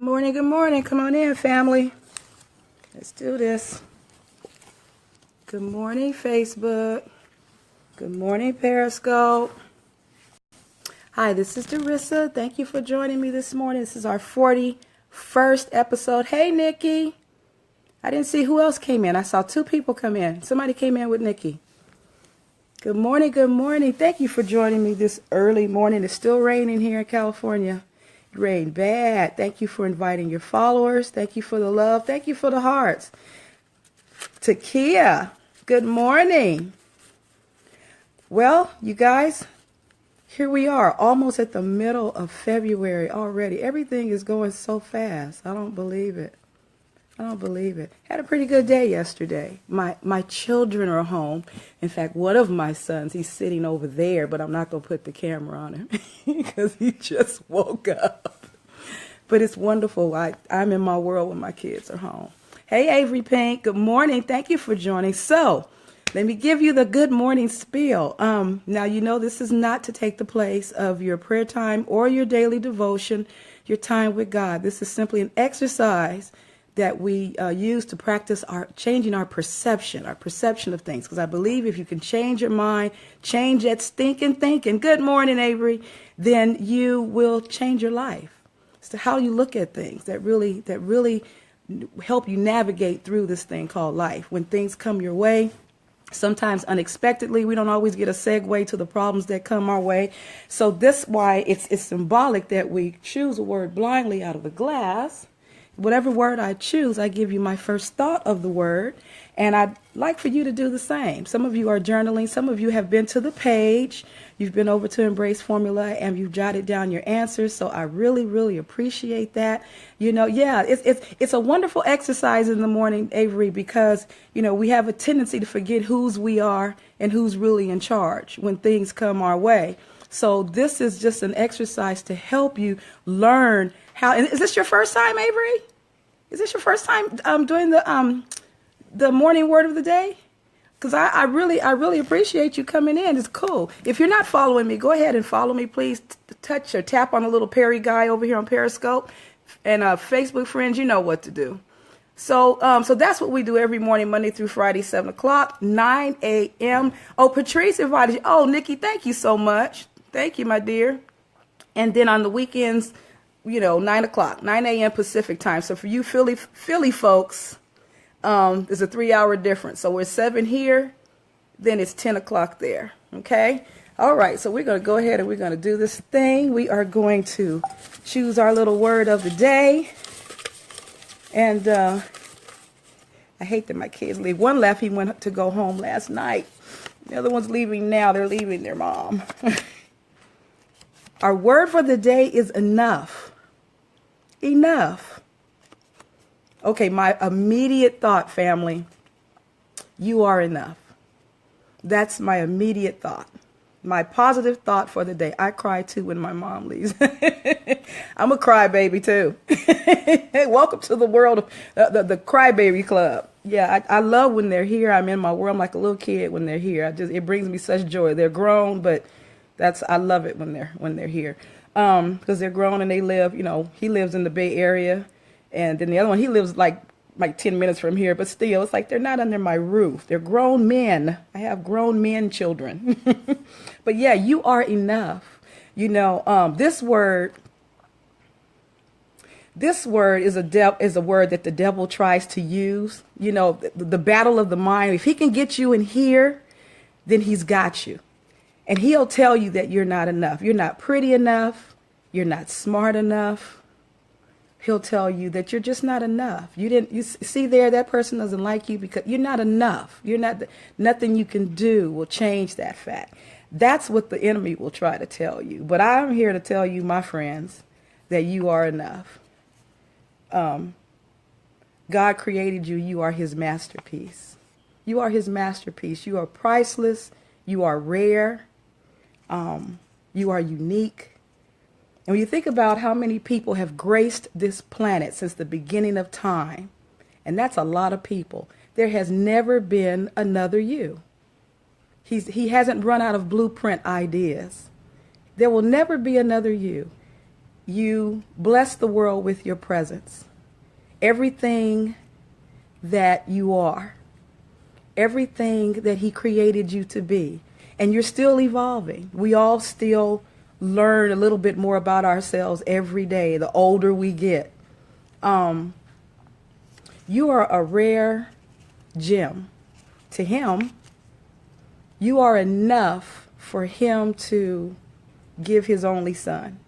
Good morning. Come on in, family. Let's do this. Good morning, Facebook. Good morning, Periscope. Hi, this is Darissa. Thank you for joining me this morning. This is our 41st episode. Hey, Nikki. I didn't see who else came in. I saw 2 people come in. Somebody came in with Nikki. Good morning. Good morning. Thank you for joining me this early morning. It's still raining here in California. It rained bad. Thank you for inviting your followers. Thank you for the love. Thank you for the hearts. Takia, good morning. Well, you guys, here we are, almost at the middle of February already. Everything is going so fast. I don't believe it. Had a pretty good day yesterday. My children are home. In fact, one of my sons, he's sitting over there, but I'm not going to put the camera on him because he just woke up. But it's wonderful. I'm in my world when my kids are home. Hey, Avery Pink. Good morning. Thank you for joining. So let me give you the good morning spiel. Now, you know this is not to take the place of your prayer time or your daily devotion, your time with God. This is simply an exercise that we use to practice changing our perception of things. Because I believe if you can change your mind, change that stinking thinking, good morning, Avery, then you will change your life. So how you look at things that really help you navigate through this thing called life. When things come your way, sometimes unexpectedly, we don't always get a segue to the problems that come our way. So this why it's symbolic that we choose a word blindly out of the glass. Whatever word I choose, I give you my first thought of the word, and I'd like for you to do the same. Some of you are journaling. Some of you have been to the page. You've been over to Embrace Formula, and you've jotted down your answers, so I really, really appreciate that. You know, yeah, it's a wonderful exercise in the morning, Avery, because, you know, we have a tendency to forget whose we are and who's really in charge when things come our way. So this is just an exercise to help you learn how. And is this your first time, Avery? Is this your first time doing the morning word of the day? Because I really appreciate you coming in. It's cool. If you're not following me, go ahead and follow me, please. Touch or tap on the little Perry guy over here on Periscope. And Facebook friends, you know what to do. So that's what we do every morning, Monday through Friday, 7 o'clock, 9 a.m. Oh, Patrice invited you. Oh, Nikki, thank you so much. Thank you, my dear. And then on the weekends, you know, 9 o'clock, 9 a.m. Pacific time. So for you Philly folks, there's a 3-hour difference. So we're 7 here, then it's 10 o'clock there. Okay? All right, so we're going to go ahead and we're going to do this thing. We are going to choose our little word of the day. And I hate that my kids leave. One left, he went to go home last night. The other one's leaving now. They're leaving their mom. Our word for the day is enough. Enough. Okay, my immediate thought, family, you are enough. That's my immediate thought. My positive thought for the day. I cry too when my mom leaves. I'm a crybaby too. Hey, welcome to the world of the crybaby club. Yeah, I love when they're here. I'm in my world. I'm like a little kid when they're here. It brings me such joy. They're grown, but I love it when they're here, because they're grown and they live. You know, he lives in the Bay Area, and then the other one, he lives like 10 minutes from here. But still, it's like they're not under my roof. They're grown men. I have grown men children. But yeah, you are enough. You know, this word is a word that the devil tries to use. You know, the battle of the mind. If he can get you in here, then he's got you. And he'll tell you that you're not enough. You're not pretty enough. You're not smart enough. He'll tell you that you're just not enough. You see there, that person doesn't like you because you're not enough. Nothing you can do will change that fact. That's what the enemy will try to tell you. But I'm here to tell you, my friends, that you are enough. God created you. You are his masterpiece. You are his masterpiece. You are priceless. You are rare. You are unique. And when you think about how many people have graced this planet since the beginning of time, and that's a lot of people, there has never been another you. He hasn't run out of blueprint ideas. There will never be another you. You bless the world with your presence. Everything that you are, everything that he created you to be. And you're still evolving. We all still learn a little bit more about ourselves every day, the older we get. You are a rare gem. To him, you are enough for him to give his only son.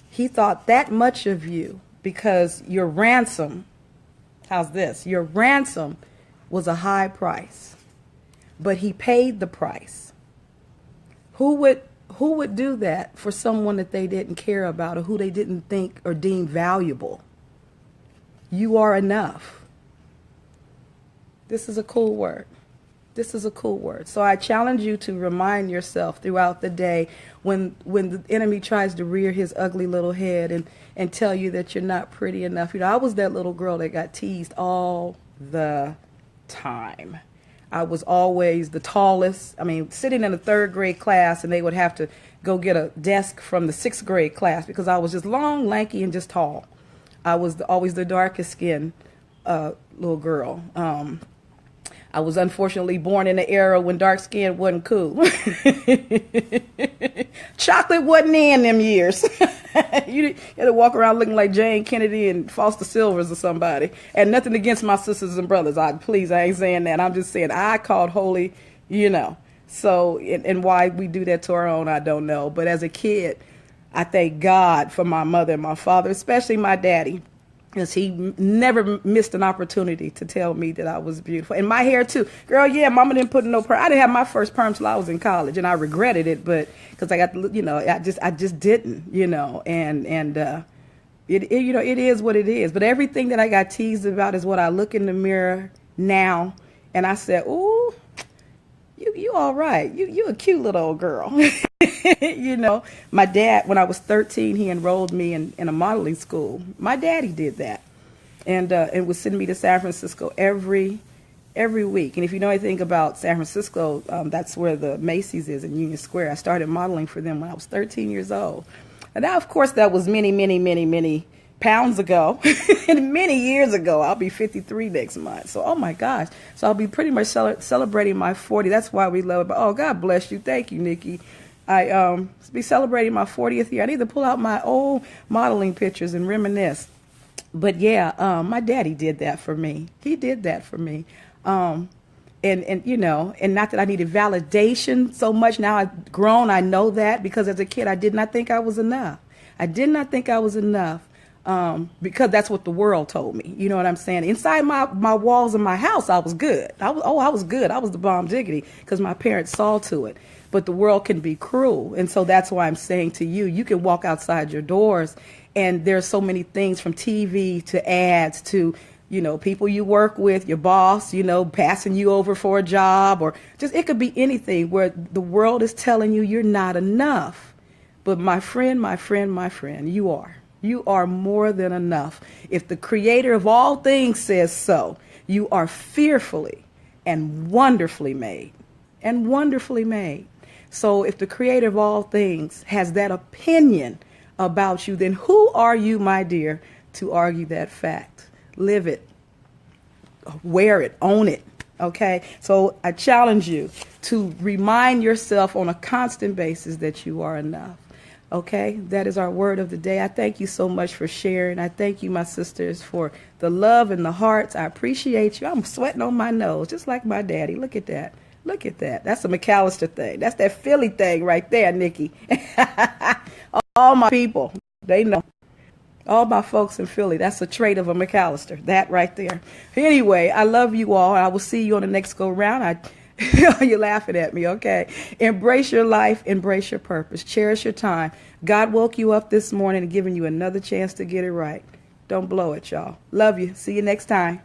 He thought that much of you because your ransom, how's this? Your ransom was a high price, but he paid the price. Who would do that for someone that they didn't care about or who they didn't think or deem valuable? You are enough. This is a cool word. This is a cool word. So I challenge you to remind yourself throughout the day when the enemy tries to rear his ugly little head and tell you that you're not pretty enough. You know, I was that little girl that got teased all the time. I was always the tallest. I mean, sitting in a third grade class and they would have to go get a desk from the sixth grade class because I was just long, lanky, and just tall. I was always the darkest skinned little girl. I was unfortunately born in an era when dark skin wasn't cool. Chocolate wasn't in them years. You had to walk around looking like Jane Kennedy and Foster Silvers or somebody. And nothing against my sisters and brothers. I ain't saying that. I'm just saying I called holy, you know. So, and why we do that to our own, I don't know. But as a kid, I thank God for my mother and my father, especially my daddy. Because he never missed an opportunity to tell me that I was beautiful. And my hair, too. Girl, yeah, mama didn't put no perm. I didn't have my first perm till I was in college, and I regretted it, but because I got, you know, I just didn't, you know. And it you know, it is what it is. But everything that I got teased about is what I look in the mirror now, and I said, ooh, you all right. You a cute little old girl. You know, my dad, when I was 13, he enrolled me in a modeling school. My daddy did that, and would send me to San Francisco every week. And if you know anything about San Francisco, that's where the Macy's is in Union Square. I started modeling for them when I was 13 years old. And now, of course, that was many pounds ago, and many years ago. I'll be 53 next month. So, oh my gosh. So I'll be pretty much celebrating my 40. That's why we love it. But, oh, God bless you. Thank you, Nikki. I be celebrating my 40th year. I need to pull out my old modeling pictures and reminisce. But yeah, my daddy did that for me. He did that for me. And you know, and not that I needed validation so much. Now I've grown, I know that, because as a kid I did not think I was enough. I did not think I was enough. Because that's what the world told me. You know what I'm saying? Inside my walls of my house, I was good. I was good. I was the bomb diggity because my parents saw to it. But the world can be cruel. And so that's why I'm saying to you, you can walk outside your doors and there's so many things from TV to ads to, you know, people you work with, your boss, you know, passing you over for a job, or just it could be anything where the world is telling you you're not enough. But my friend, you are. You are more than enough. If the creator of all things says so, you are fearfully and wonderfully made. And wonderfully made. So if the creator of all things has that opinion about you, then who are you, my dear, to argue that fact? Live it. Wear it. Own it. Okay? So I challenge you to remind yourself on a constant basis that you are enough. Okay, that is our word of the day. I thank you so much for sharing. I thank you, my sisters, for the love and the hearts. I appreciate you. I'm sweating on my nose, just like my daddy. Look at that. Look at that. That's a McAllister thing. That's that Philly thing right there, Nikki. All my people, they know. All my folks in Philly, that's a trait of a McAllister. That right there. Anyway, I love you all. I will see you on the next go round. You're laughing at me, okay? Embrace your life, embrace your purpose, cherish your time. God woke you up this morning and giving you another chance to get it right. Don't blow it, y'all. Love you. See you next time.